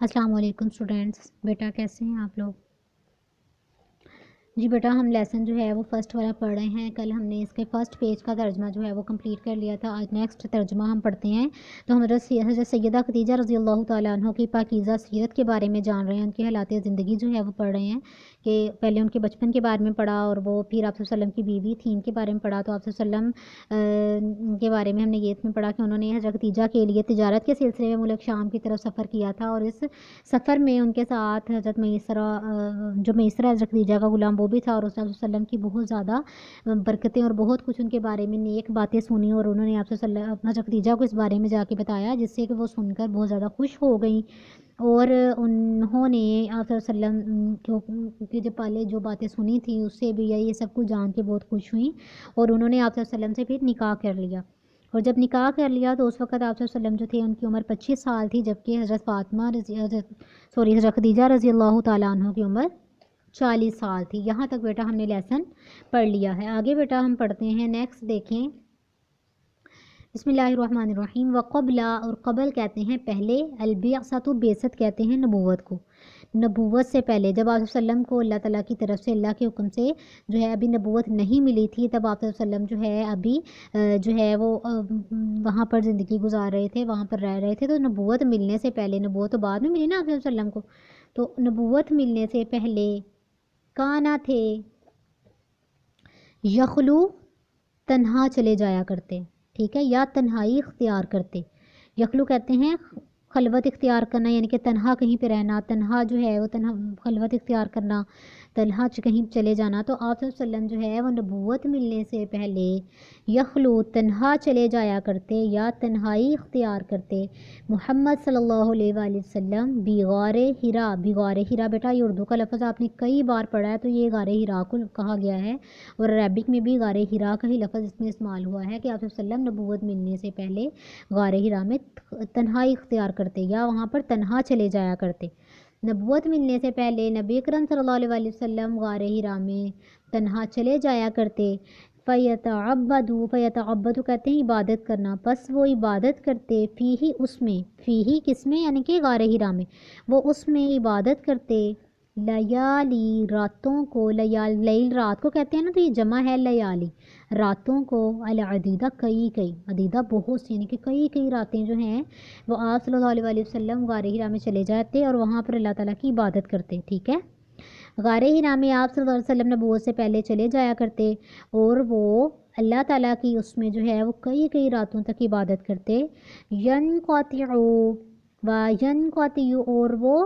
السلام علیکم اسٹوڈینٹس، بیٹا کیسے ہیں آپ لوگ؟ جی بیٹا، ہم لیسن جو ہے وہ فرسٹ والا پڑھ رہے ہیں. کل ہم نے اس کے فرسٹ پیج کا ترجمہ جو ہے وہ کمپلیٹ کر لیا تھا. آج نیکسٹ ترجمہ ہم پڑھتے ہیں. تو ہم حضرت سیدہ خدیجہ رضی اللہ تعالیٰ عنہ کی پاکیزہ سیرت کے بارے میں جان رہے ہیں. ان کی حالات زندگی جو ہے وہ پڑھ رہے ہیں کہ پہلے ان کے بچپن کے بارے میں پڑھا اور وہ پھر آپ صلی اللہ علیہ وسلم کی بیوی تھی ان کے بارے میں پڑھا. تو آپ صلی اللہ علیہ وسلم کے بارے میں ہم نے یہ اس میں پڑھا کہ انہوں نے حضرت خدیجہ کے لیے تجارت کے سلسلے میں ملک شام کی طرف سفر کیا تھا اور اس سفر میں ان کے ساتھ حضرت میسرہ جو میسرہ حضرت خدیجہ کا غلام وہ بھی تھا. اور اس نے وسلم کی بہت زیادہ برکتیں اور بہت کچھ ان کے بارے میں نیک باتیں سنی اور انہوں نے آپ سے حضرت خدیجہ کو اس بارے میں جا کے بتایا، جس سے کہ وہ سن کر بہت زیادہ خوش ہو گئیں. اور انہوں نے آپ صلی اللہ علیہ وسلم کے جو پہلے جو باتیں سنی تھیں اس سے بھی یہ سب کچھ جان کے بہت خوش ہوئیں اور انہوں نے آپ صلی اللہ علیہ وسلم سے پھر نکاح کر لیا. اور جب نکاح کر لیا تو اس وقت آپ صلی اللہ علیہ وسلم جو تھے ان کی عمر 25 سال تھی، جبکہ حضرت خدیجہ رضی اللہ تعالیٰ عنہ کی عمر 40 سال تھی. یہاں تک بیٹا ہم نے لیسن پڑھ لیا ہے. آگے بیٹا ہم پڑھتے ہیں. نیکسٹ دیکھیں. بسم اللہ الرحمن الرحیم. وقبل، اور قبل کہتے ہیں پہلے، البعثۃ بعثت کہتے ہیں نبوت کو. نبوت سے پہلے جب آپ صلی اللہ علیہ وسلم کو اللہ تعالیٰ کی طرف سے اللہ کے حکم سے جو ہے ابھی نبوت نہیں ملی تھی، تب آپ صلی اللہ علیہ وسلم جو ہے ابھی جو ہے وہ وہاں پر زندگی گزار رہے تھے، وہاں پر رہ رہے تھے. تو نبوت ملنے سے پہلے، نبوت تو بعد میں ملی نا آپ صلی اللہ علیہ وسلم کو، تو نبوت ملنے سے پہلے کانا تھے یخلو، تنہا چلے جایا کرتے، ٹھیک ہے، یا تنہائی اختیار کرتے. یخلو کہتے ہیں خلوت اختیار کرنا، یعنی کہ تنہا کہیں پہ رہنا، تنہا جو ہے وہ تنہا خلوت اختیار کرنا، تنہا کہیں چلے جانا. تو آپ صلی اللہ علیہ وسلم جو ہے وہ نبوت ملنے سے پہلے یخلو، تنہا چلے جایا کرتے یا تنہائی اختیار کرتے. محمد صلی اللہ علیہ وآلہ وسلم بغار حرا. بغار حرا بیٹا یہ اردو کا لفظ آپ نے کئی بار پڑھا ہے، تو یہ غار حرا کو کہا گیا ہے اور عربک میں بھی غار حرا کا ہی لفظ اس میں استعمال ہوا ہے کہ آپ صلی اللہ علیہ وسلم نبوت ملنے سے پہلے غار حرا میں تنہائی اختیار کرتے یا وہاں پر تنہا چلے جایا کرتے. نبوت ملنے سے پہلے نبی اکرم صلی اللہ علیہ وسلم غار حرا میں تنہا چلے جایا کرتے. فیتعبدوا، فیتعبدوا کہتے ہیں عبادت کرنا، پس وہ عبادت کرتے فیہی، اس میں، فیہی کس میں، یعنی کہ غار حرا میں، وہ اس میں عبادت کرتے لیالی، راتوں کو. لیل رات کو کہتے ہیں نا، تو یہ جمع ہے لیالی، راتوں کو. العدیدہ کئی کئی، عدیدہ بہت سی، یعنی کہ کئی کئی راتیں جو ہیں وہ آپ صلی اللہ علیہ وسلم غار حرا میں چلے جاتے اور وہاں پر اللہ تعالیٰ کی عبادت کرتے. ٹھیک ہے، غار حرا میں آپ صلی اللہ علیہ وسلم نبوت سے پہلے چلے جایا کرتے اور وہ اللہ تعالیٰ کی اس میں جو ہے وہ کئی کئی راتوں تک عبادت کرتے. ینقطعو و ینقطعو، اور وہ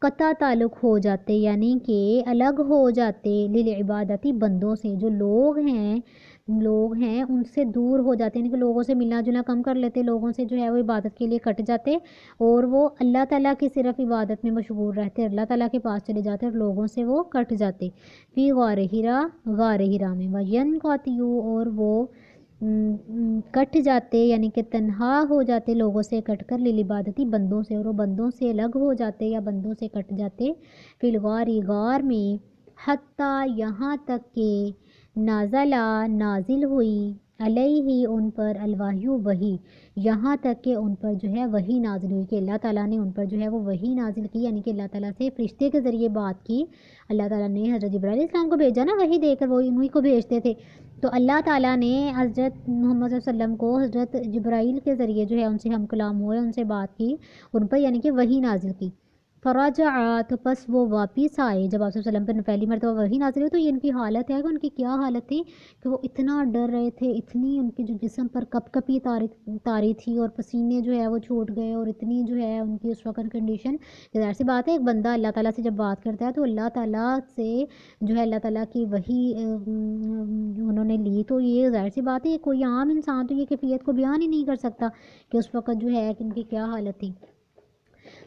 قطع تعلق ہو جاتے، یعنی کہ الگ ہو جاتے، للعبادتی، بندوں سے. جو لوگ ہیں ان سے دور ہو جاتے، یعنی کہ لوگوں سے ملنا جلنا کم کر لیتے، لوگوں سے جو ہے وہ عبادت کے لیے کٹ جاتے اور وہ اللہ تعالیٰ کی صرف عبادت میں مشغول رہتے، اللہ تعالیٰ کے پاس چلے جاتے اور لوگوں سے وہ کٹ جاتے. فی غار حرا، غار حرا میں. وینقطعو، اور وہ کٹ جاتے، یعنی کہ تنہا ہو جاتے لوگوں سے کٹ کر، للعبادتی، بندوں سے، اور وہ بندوں سے الگ ہو جاتے یا بندوں سے کٹ جاتے. فی الغار، غار میں. حتیٰ، یہاں تک کہ نازلہ، نازل ہوئی، علیہ، ان پر، الوحی، وحی، یہاں تک کہ ان پر جو ہے وحی نازل ہوئی، کہ اللہ تعالیٰ نے ان پر جو ہے وہ وحی نازل کی، یعنی کہ اللہ تعالیٰ سے فرشتے کے ذریعے بات کی. اللہ تعالیٰ نے حضرت جبرائیل علیہ السلام کو بھیجا نا، وحی دے کر، وہ انہی کو بھیجتے تھے. تو اللہ تعالیٰ نے حضرت محمد صلی اللہ علیہ وسلم کو حضرت جبرائیل کے ذریعے جو ہے ان سے ہم کلام ہوئے، ان سے بات کی ان پر، یعنی کہ وحی نازل کی. فرجع، تو پس وہ واپس آئے. جب آپ صلی اللہ علیہ وسلم پر پہلی مرتبہ وحی نازل ہوئی تو یہ ان کی حالت ہے کہ ان کی کیا حالت تھی کہ وہ اتنا ڈر رہے تھے، اتنی ان کے جو جسم پر کپ کپی تاری تھی اور پسینے جو ہے وہ چھوٹ گئے، اور اتنی جو ہے ان کی اس وقت کنڈیشن. ظاہر سی بات ہے ایک بندہ اللہ تعالیٰ سے جب بات کرتا ہے تو اللہ تعالیٰ سے جو ہے اللہ تعالیٰ کی وحی انہوں نے لی، تو یہ ظاہر سی بات ہے کوئی عام انسان تو یہ کیفیت کو بیان ہی نہیں کر سکتا کہ اس وقت جو ہے کہ ان کی کیا حالت تھی.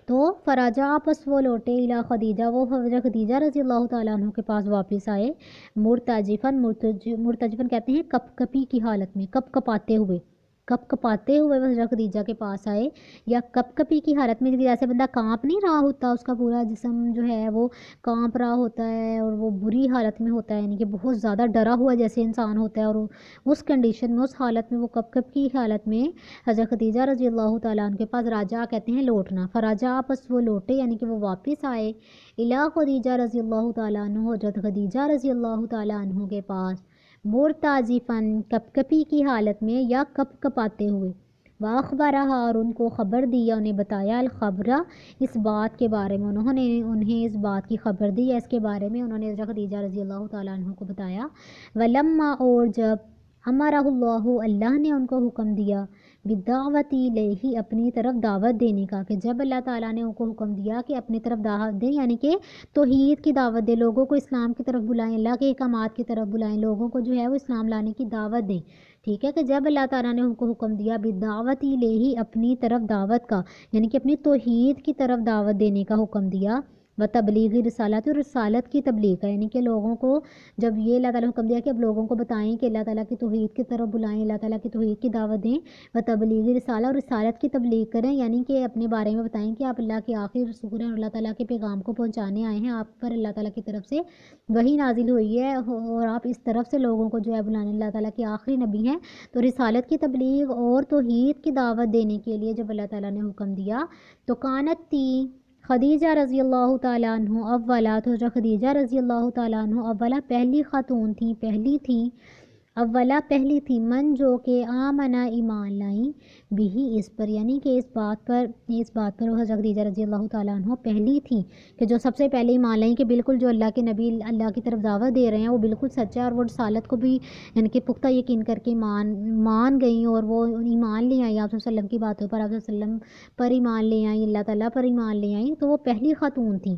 تو فراجہ، پس وہ لوٹے، الی خدیجہ، وہ حضرت خدیجہ رضی اللہ تعالیٰ عنہ کے پاس واپس آئے. مرتجفن، مرتجفن کہتے ہیں کپ کپی کی حالت میں، کپ کپاتے ہوئے. کپ کپاتے ہوئے وہ حضرت خدیجہ کے پاس آئے، یا کپ کپی کی حالت میں، جیسے بندہ کانپ نہیں رہا ہوتا، اس کا پورا جسم جو ہے وہ کانپ رہا ہوتا ہے اور وہ بری حالت میں ہوتا ہے، یعنی کہ بہت زیادہ ڈرا ہوا جیسے انسان ہوتا ہے، اور اس کنڈیشن میں، اس حالت میں، وہ کپ کپ کی حالت میں حضرت خدیجہ رضی اللہ تعالیٰ عنہ کے پاس راجع کہتے ہیں لوٹنا، فراجع آپس وہ لوٹے، یعنی کہ وہ واپس آئے الا خدیجہ رضی اللہ تعالیٰ عنہ، حضرت خدیجہ رضی اللہ تعالیٰ عنہ کے پاس مرتازفاً کپ کپی کی حالت میں یا کپ کپاتے ہوئے، واخبرہا اور ان کو خبر دیا، انہیں بتایا، الخبرہ اس بات کے بارے میں، انہوں نے انہیں اس بات کی خبر دی یا اس کے بارے میں انہوں نے حضرت خدیجہ رضی اللہ تعالیٰ عنہ کو بتایا، ولما اور جب امرہ اللہ اللہ نے ان کو حکم دیا بالدعوت الیہ اپنی طرف دعوت دینے کا، کہ جب اللہ تعالیٰ نے ان کو حکم دیا کہ اپنی طرف دعوت دیں، یعنی کہ توحید کی دعوت دیں، لوگوں کو اسلام کی طرف بلائیں، اللہ کے احکامات کی طرف بلائیں، لوگوں کو جو ہے وہ اسلام لانے کی دعوت دیں، ٹھیک ہے، کہ جب اللہ تعالیٰ نے ان کو حکم دیا بالدعوت الیہ اپنی طرف دعوت کا، یعنی کہ اپنی توحید کی طرف دعوت دینے کا حکم دیا، و تبلیغی رسالت اور رسالت کی تبلیغ کا، یعنی کہ لوگوں کو جب یہ اللہ تعالیٰ نے حکم دیا کہ اب لوگوں کو بتائیں کہ اللہ تعالیٰ کی توحید کی طرف بلائیں، اللہ تعالیٰ کی توحید کی دعوت دیں، و تبلیغی رسالہ اور رسالت کی تبلیغ کریں، یعنی کہ اپنے بارے میں بتائیں کہ آپ اللہ کے آخری رسول ہیں اور اللہ تعالیٰ کے پیغام کو پہنچانے آئے ہیں، آپ پر اللہ تعالیٰ کی طرف سے وحی نازل ہوئی ہے اور آپ اس طرف سے لوگوں کو جو ہے بلانے، اللہ تعالیٰ کے آخری نبی ہیں، تو رسالت کی تبلیغ اور توحید کی دعوت دینے کے لیے جب اللہ تعالیٰ نے حکم دیا تو کانت تھی خدیجہ رضی اللہ تعالیٰ عنہ اولا، تو جو خدیجہ رضی اللہ تعالیٰ عنہ اولا پہلی خاتون تھیں، پہلی تھی من جو کہ آمنا ایمان لائیں بھی اس پر، یعنی کہ اس بات پر وہ حضرت خدیجہ رضی اللہ تعالیٰ عنہ پہلی تھی کہ جو سب سے پہلے ایمان لائیں، کہ بالکل جو اللہ کے نبی اللہ کی طرف دعوت دے رہے ہیں وہ بالکل سچا ہے، اور وہ رسالت کو بھی یعنی کہ پختہ یقین کر کے مان گئیں، اور وہ ایمان لے آئیں آپ صلی اللہ علیہ وسلم کی باتوں پر، آپ صلی اللہ علیہ وسلم پر ایمان لے آئیں، اللہ تعالیٰ پر ایمان لے آئیں، تو وہ پہلی خاتون تھیں۔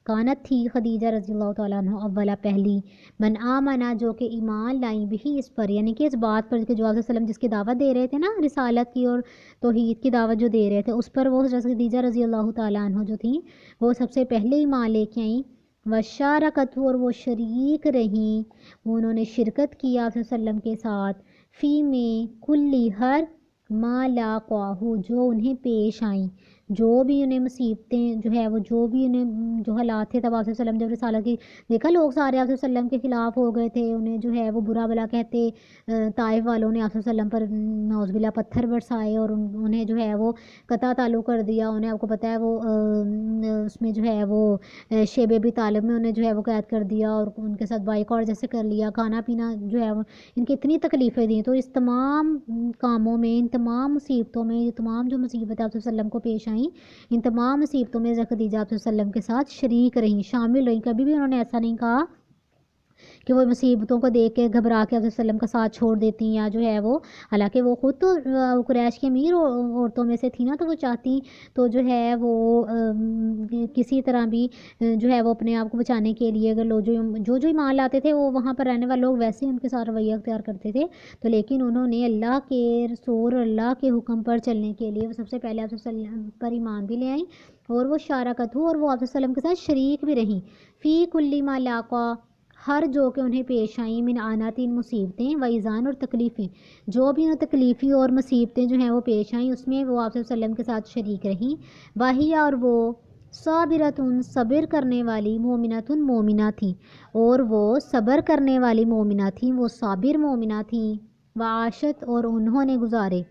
کانت تھی خدیجہ رضی اللہ تعالیٰ عنہ اولا پہلی من آمنا جو کہ ایمان لائیں بھی اس پر، یعنی کہ اس بات پر کہ جو آپ صلی اللہ علیہ وسلم جس کی دعوت دے رہے تھے نا، رسالت کی اور توحید کی دعوت جو دے رہے تھے، اس پر وہ حضرت خدیجہ رضی اللہ تعالیٰ عنہ جو تھیں وہ سب سے پہلے ایمان لے کے آئیں، وشارکت اور وہ شریک رہیں، انہوں نے شرکت کی آپ صلی اللہ علیہ وسلم کے ساتھ، فی میں کلی ہر ما لاقاہو جو انہیں پیش آئیں، جو بھی انہیں مصیبتیں جو ہے وہ جو بھی انہیں جو حالات تھے تب آپ صلی اللہ علیہ وسلم جب رسالت کی دیکھا لوگ سارے آپ صلی اللہ علیہ وسلم کے خلاف ہو گئے تھے، انہیں جو ہے وہ برا بلا کہتے، طائف والوں نے آپ صلی اللہ علیہ وسلم پر نعوذ باللہ پتھر برسائے اور انہیں جو ہے وہ قطع تعلق کر دیا، انہیں آپ کو پتہ ہے وہ اس میں جو ہے وہ شیب ابی طالب میں انہیں جو ہے وہ قید کر دیا اور ان کے ساتھ بائیکاٹ جیسے کر لیا، کھانا پینا جو ہے وہ ان کی اتنی تکلیفیں دیں، تو اس تمام کاموں میں، ان تمام مصیبتوں میں، یہ تمام جو مصیبتیں آپ صلی اللہ علیہ وسلم کو پیش آئیں، ان تمام مصیبتوں میں حضرت خدیجہ آپ صلی اللہ علیہ وسلم کے ساتھ شریک رہیں، شامل رہیں، کبھی بھی انہوں نے ایسا نہیں کہا کہ وہ مصیبتوں کو دیکھ کے گھبرا کے آپ صلی اللہ علیہ وسلم کا ساتھ چھوڑ دیتی یا جو ہے وہ، حالانکہ وہ خود تو قریش کی امیر عورتوں میں سے تھی نا، تو وہ چاہتی تو جو ہے وہ کسی طرح بھی جو ہے وہ اپنے آپ کو بچانے کے لیے اگر لوگ جو ایمان لاتے تھے وہ وہاں پر رہنے والے لوگ ویسے ہی ان کے ساتھ رویہ اختیار کرتے تھے، تو لیکن انہوں نے اللہ کے رسول اور اللہ کے حکم پر چلنے کے لیے وہ سب سے پہلے آپ صلی اللہ علیہ وسلم پر ایمان بھی لے آئیں، اور وہ شارکت ہو اور وہ آپ صلی اللہ علیہ وسلم کے ساتھ شریک بھی رہیں، فی کلی ما لاقا ہر جو کہ انہیں پیش آئیں، من آناتین مصیبتیں و ایذان اور تکلیفیں، جو بھی انہیں تکلیفیں اور مصیبتیں جو ہیں وہ پیش آئیں اس میں وہ آپ صلی اللہ علیہ وسلم کے ساتھ شریک رہیں، واہیا اور وہ صابرتن صبر کرنے والی، مومنتن مومنہ تھیں، اور وہ صبر کرنے والی مومنہ تھیں، وہ صابر مومنہ تھیں، وعاشت اور انہوں نے گزارے،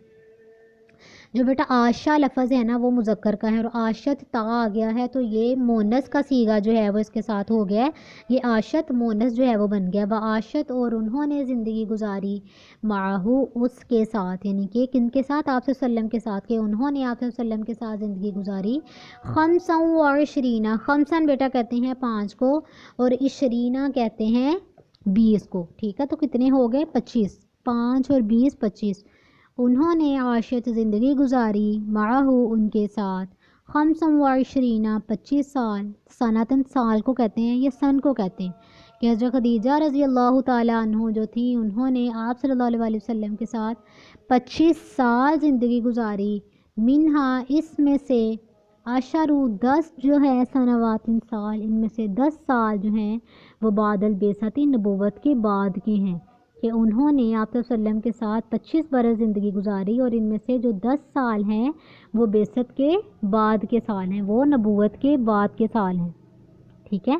جو بیٹا عاشا لفظ ہے نا وہ مذکر کا ہے اور عاشت تا آ گیا ہے تو یہ مونس کا صیغہ جو ہے وہ اس کے ساتھ ہو گیا ہے، یہ عاشت مونس جو ہے وہ بن گیا، وعاشت اور انہوں نے زندگی گزاری، معہو اس کے ساتھ، یعنی کہ کن کے ساتھ، آپ صلی اللہ علیہ وسلم کے ساتھ، کہ انہوں نے آپ صلی اللہ علیہ وسلم کے ساتھ زندگی گزاری، خمسا و عشرینہ، خمسن بیٹا کہتے ہیں 5 کو اور عشرینہ کہتے ہیں 20 کو، ٹھیک ہے، تو کتنے ہو گئے 25، 5 اور 20 25، انہوں نے عاشت زندگی گزاری، معہو ان کے ساتھ، خمسم و عشرینہ 25 سال، سنتن سال کو کہتے ہیں یا سن کو کہتے ہیں، کہ حضرت خدیجہ رضی اللہ تعالیٰ عنہ جو تھی انہوں نے آپ صلی اللہ علیہ وسلم کے ساتھ 25 سال زندگی گزاری، منہا اس میں سے عشرو 10 جو ہے سنوات سال، ان میں سے 10 سال جو ہیں وہ بعد البعثت نبوت کے بعد کے ہیں، کہ انہوں نے آپ صلی اللہ علیہ وسلم کے ساتھ 25 برس زندگی گزاری، اور ان میں سے جو 10 سال ہیں وہ بعثت کے بعد کے سال ہیں، وہ نبوت کے بعد کے سال ہیں، ٹھیک ہے۔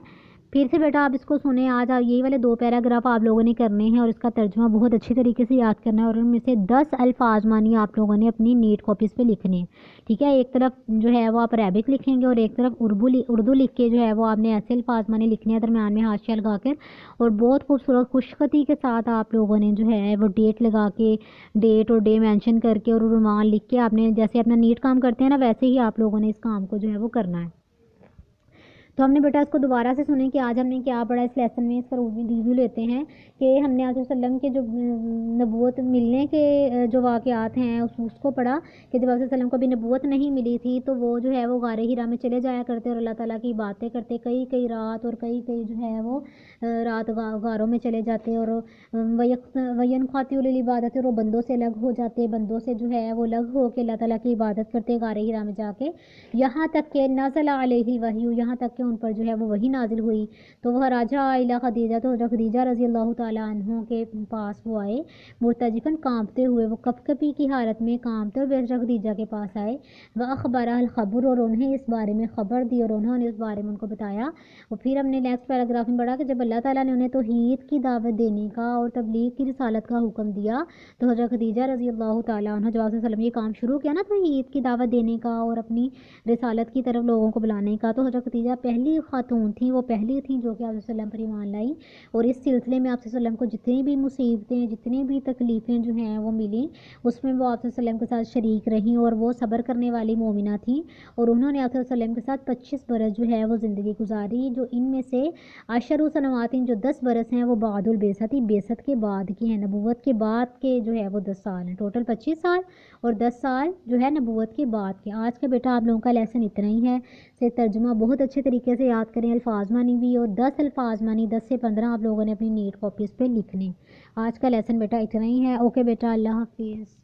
پھر سے بیٹا آپ اس کو سنیں، آج یہی والے 2 پیراگراف آپ لوگوں نے کرنے ہیں اور اس کا ترجمہ بہت اچھی طریقے سے یاد کرنا ہے، اور ان میں سے 10 الفاظ مانی آپ لوگوں نے اپنی نیٹ کاپیز پہ لکھنے ہیں، ٹھیک ہے۔ ایک طرف جو ہے وہ آپ عربک لکھیں گے اور ایک طرف اردو لکھ کے جو ہے وہ آپ نے ایسے الفاظ مانی لکھنے ہیں درمیان میں حاشیہ لگا کر، اور بہت خوبصورت خوش خطی کے ساتھ آپ لوگوں نے جو ہے وہ ڈیٹ لگا کے، ڈیٹ اور ڈے مینشن کر کے اور عنوان لکھ کے آپ نے جیسے اپنا نیٹ کام کرتے ہیں نا، ویسے ہی آپ لوگوں نے اس کام کو جو ہے وہ کرنا ہے۔ تو ہم نے بیٹا اس کو دوبارہ سے سنیں کہ آج ہم نے کیا پڑھا اس لیسن میں، اس کا ریویو لیتے ہیں کہ ہم نے آپ صلی اللہ علیہ وسلم کے جو نبوت ملنے کے جو واقعات ہیں اس کو پڑھا کہ جب آپ صلی اللہ علیہ وسلم کو بھی نبوت نہیں ملی تھی تو وہ جو ہے وہ غار ہرا میں چلے جایا کرتے اور اللہ تعالیٰ کی باتیں کرتے، کئی رات اور کئی جو ہے وہ رات غاروں میں چلے جاتے، اور وین خاطی العبادت، اور وہ بندوں سے الگ ہو جاتے، بندوں سے جو ہے وہ الگ ہو کے اللہ تعالیٰ کی عبادت کرتے غار ہرا میں جا کے، یہاں تک کہ نزل علیہ الوحی، یہاں تک کہ ان پر جو ہے وہ وحی نازل ہوئی، تو وہ راجع الی خدیجہ، تو حضرت خدیجہ رضی اللہ تعالیٰ عنہ کے پاس وہ آئے مرتجفاً کانپتے ہوئے، وہ کپکپی کی حالت میں کانپتے ہوئے حضرت خدیجہ کے پاس آئے، وأخبرها الخبر، اور انہیں اس بارے میں خبر دی اور انہوں نے اس بارے میں ان کو بتایا۔ اور پھر ہم نے نیکسٹ پیراگراف میں پڑھا کہ جب اللہ تعالیٰ نے انہیں توحید کی دعوت دینے کا اور تبلیغ کی رسالت کا حکم دیا تو حضرت خدیجہ رضی اللہ تعالیٰ عنہ، جب آپ صلی اللہ علیہ وسلم یہ کام شروع کیا نا توحید کی دعوت دینے کا اور اپنی رسالت کی طرف لوگوں کو بلانے کا، تو حضرت خدیجہ پہلی خاتون تھیں، وہ پہلی تھیں جو کہ آپ صلی اللہ علیہ وسلم پر ایمان لائیں، اور اس سلسلے میں آپ صلی اللہ علیہ وسلم کو جتنی بھی مصیبتیں، جتنی بھی تکلیفیں جو ہیں وہ ملیں، اس میں وہ آپ صلی اللہ علیہ وسلم کے ساتھ شریک رہیں، اور وہ صبر کرنے والی مومنہ تھیں، اور انہوں نے آپ صلی اللہ علیہ وسلم کے ساتھ 25 برس جو ہے وہ زندگی گزاری، جو ان میں سے 10 سنوات، جو 10 برس ہیں وہ بعد البعثت، بعثت کے بعد کی ہیں، نبوت کے بعد کے جو ہے وہ 10 سال ہیں، ٹوٹل 25 سال اور 10 سال جو ہے نبوت کے بعد کے۔ آج کا بیٹا آپ لوگوں کا لیسن اتنا ہی ہے، سے ترجمہ بہت اچھے طریقے سے یاد کریں، الفاظ مانی بھی، اور 10 الفاظ مانی 10 سے 15 آپ لوگوں نے اپنی نیٹ کاپیز پہ لکھنے۔ آج کا لیسن بیٹا اتنا ہی ہے، اوکے بیٹا، اللہ حافظ۔